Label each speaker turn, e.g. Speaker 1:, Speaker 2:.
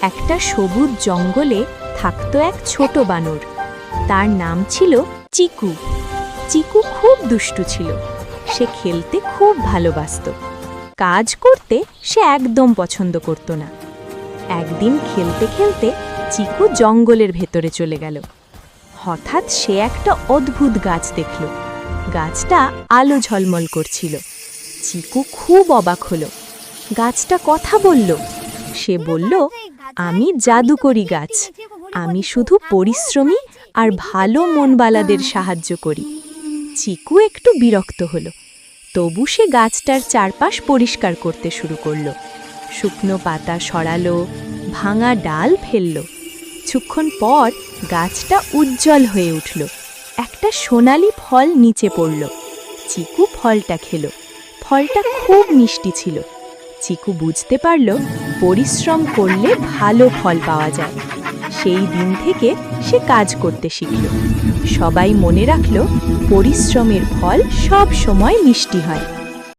Speaker 1: একটা সবুজ জঙ্গলে থাকতো এক ছোট বানর। তার নাম ছিল চিকু। চিকু খুব দুষ্টু ছিল। সে খেলতে খুব ভালোবাসত। কাজ করতে সে একদম পছন্দ করত না। একদিন খেলতে খেলতে চিকু জঙ্গলের ভেতরে চলে গেল। হঠাৎ সে একটা অদ্ভুত গাছ দেখল। গাছটা আলো ঝলমল করছিল। চিকু খুব অবাক হলো। গাছটা কথা বলল। সে বলল, আমি জাদুকরি গাছ। আমি শুধু পরিশ্রমী আর ভালো মনবালাদের সাহায্য করি। চিকু একটু বিরক্ত হলো। তবু সে গাছটার চারপাশ পরিষ্কার করতে শুরু করলো। শুকনো পাতা সরালো, ভাঙা ডাল ফেলল। কিছুক্ষণ পর গাছটা উজ্জ্বল হয়ে উঠল। একটা সোনালি ফল নিচে পড়ল। চিকু ফলটা খেল। ফলটা খুব মিষ্টি ছিল। চিকু বুঝতে পারল পরিশ্রম করলে ভালো ফল পাওয়া যায়। সেই দিন থেকে সে কাজ করতে শিখল। সবাই মনে রাখল, পরিশ্রমের ফল সব সময় মিষ্টি হয়।